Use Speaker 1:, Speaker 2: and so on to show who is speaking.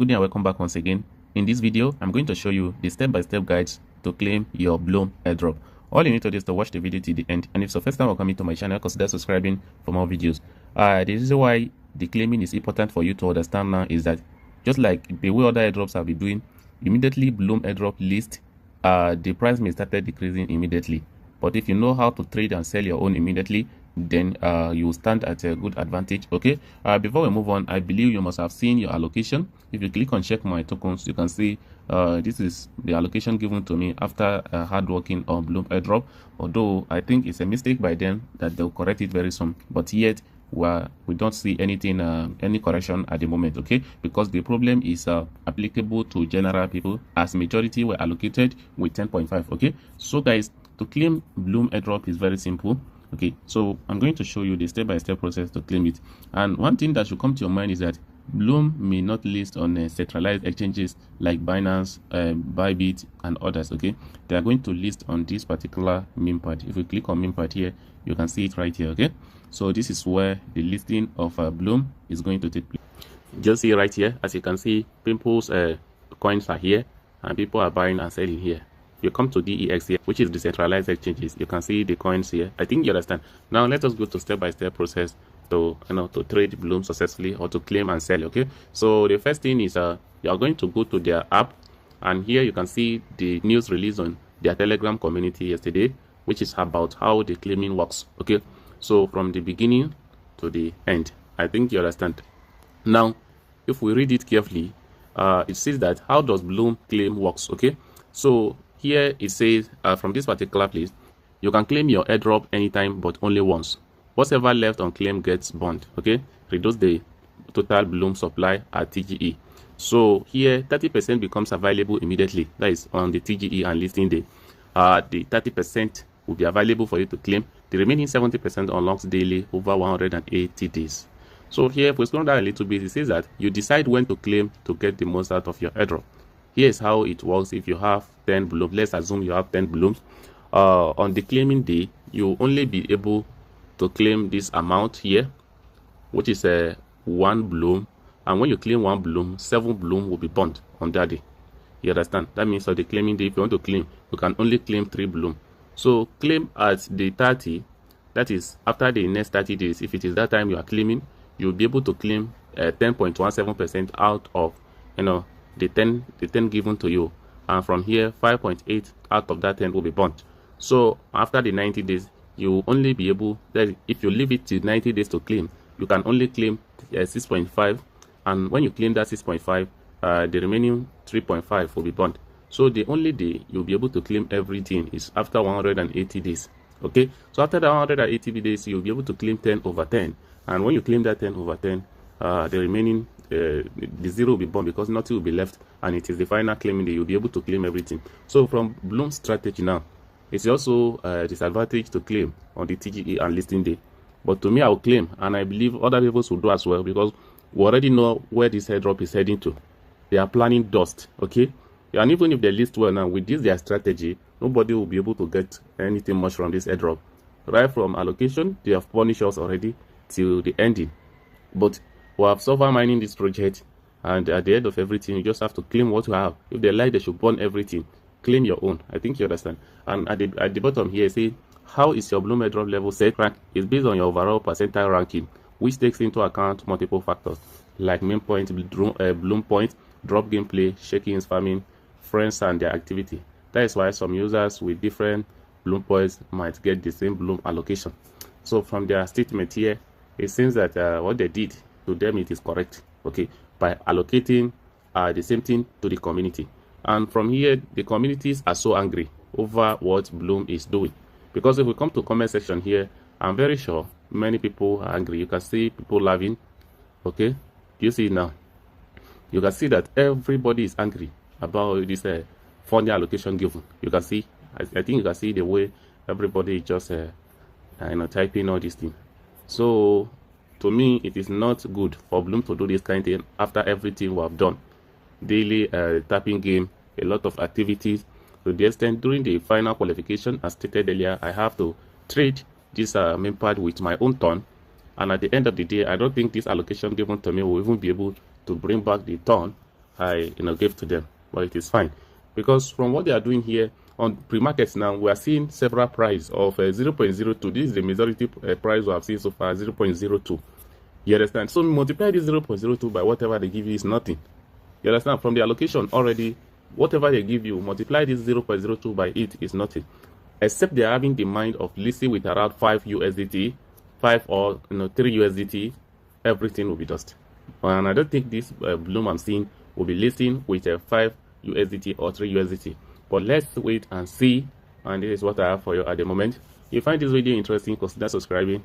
Speaker 1: Good day and welcome back once again. In this video, I'm going to show you the step-by-step guides to claim your Blum airdrop. All you need to do is to watch the video till the end, and if it's the first time you're coming to my channel, consider subscribing for more videos. The reason why the claiming is important for you to understand now is that just like the way other airdrops have been doing, immediately Blum airdrop list, the price may start decreasing immediately. But if you know how to trade and sell your own immediately, then you will stand at a good advantage. Okay, before we move on, I believe you must have seen your allocation. If you click on check my tokens, you can see this is the allocation given to me after hard working on Blum airdrop. Although I think it's a mistake by them that they'll correct it very soon, but yet we don't see anything, any correction at the moment. Okay, because the problem is applicable to general people, as majority were allocated with 10.5. okay, so guys, to claim Blum airdrop is very simple. Okay, so I'm going to show you the step-by-step process to claim it. And one thing that should come to your mind is that Blum may not list on centralized exchanges like Binance, Bybit, and others. Okay, they are going to list on this particular meme pad. If you click on meme pad here, you can see it right here. Okay, so this is where the listing of Blum is going to take place. Just see right here, as you can see, people's coins are here, and people are buying and selling here. You come to DEX here, which is decentralized exchanges. You can see the coins here. I think you understand. Now let us go to step-by-step process to to trade Blum successfully or to claim and sell. Okay, so the first thing is you are going to go to their app, and here you can see the news release on their Telegram community yesterday, which is about how the claiming works. Okay, so from the beginning to the end, I think you understand. Now if we read it carefully, it says that how does Blum claim works. Okay, so here it says from this particular place, you can claim your airdrop anytime but only once. Whatever left unclaimed gets burned. Okay, reduce the total Blum supply at TGE. So here 30% becomes available immediately, that is on the TGE and listing day. The 30% will be available for you to claim. The remaining 70% unlocks daily over 180 days. So here, if we scroll down a little bit, it says that you decide when to claim to get the most out of your airdrop. Here's how it works. If you have 10 blooms, let's assume you have 10 blooms, on the claiming day, you'll only be able to claim this amount here, which is a 1 bloom. And when you claim 1 bloom, 7 bloom will be burned on that day. You understand? That means on the claiming day, if you want to claim, you can only claim 3 bloom. So claim at the 30, that is after the next 30 days. If it is that time you are claiming, you'll be able to claim 10.17% out of the 10 given to you, and from here 5.8 out of that 10 will be burnt. So after the 90 days, you will only be able, that if you leave it till 90 days to claim, you can only claim 6.5, and when you claim that 6.5, the remaining 3.5 will be burnt. So the only day you'll be able to claim everything is after 180 days. Okay, so after the 180 days, you'll be able to claim 10 over 10, and when you claim that 10 over 10, the remaining the 0 will be burned because nothing will be left, and it is the final claiming that you'll be able to claim everything. So from Blum's strategy now, it's also a disadvantage to claim on the TGE and listing day. But to me, I will claim, and I believe other people will do as well, because we already know where this airdrop is heading to. They are planning dust. Okay, and even if they list well now with this their strategy, nobody will be able to get anything much from this airdrop. Right from allocation, they have punished us already till the ending. But we have suffered mining this project, and at the end of everything, you just have to claim what you have. If they like, they should burn everything. Claim your own. I think you understand. And at the bottom here, say how is your Blum airdrop level set? Rank is based on your overall percentile ranking, which takes into account multiple factors like main point, Blum point, drop gameplay, shakings, farming, friends, and their activity. That is why some users with different Blum points might get the same Blum allocation. So from their statement here, it seems that what they did, to them it is correct. Okay, by allocating the same thing to the community. And from here, the communities are so angry over what Blum is doing, because if we come to comment section here, I'm very sure many people are angry. You can see people laughing. Okay, do you see it now? You can see that everybody is angry about this funny allocation given. You can see, I think you can see the way everybody is just typing all these things. So to me, it is not good for Blum to do this kind of thing after everything we have done. Daily tapping game, a lot of activities. To the extent during the final qualification, as stated earlier, I have to trade this main pad with my own turn, and at the end of the day, I don't think this allocation given to me will even be able to bring back the turn I gave to them. But it is fine, because from what they are doing here on pre-markets now, we are seeing several price of 0.02. This is the majority price we have seen so far, 0.02. You understand? So multiply this 0.02 by whatever they give you is nothing. You understand? From the allocation already, whatever they give you, multiply this 0.02 by it is nothing. Except they are having the mind of listing with around 5 USDT, 5 or 3 USDT, everything will be dust. And I don't think this Blum I'm seeing will be listing with 5 USDT or 3 USDT. But let's wait and see. And this is what I have for you at the moment. If you find this video interesting, consider subscribing.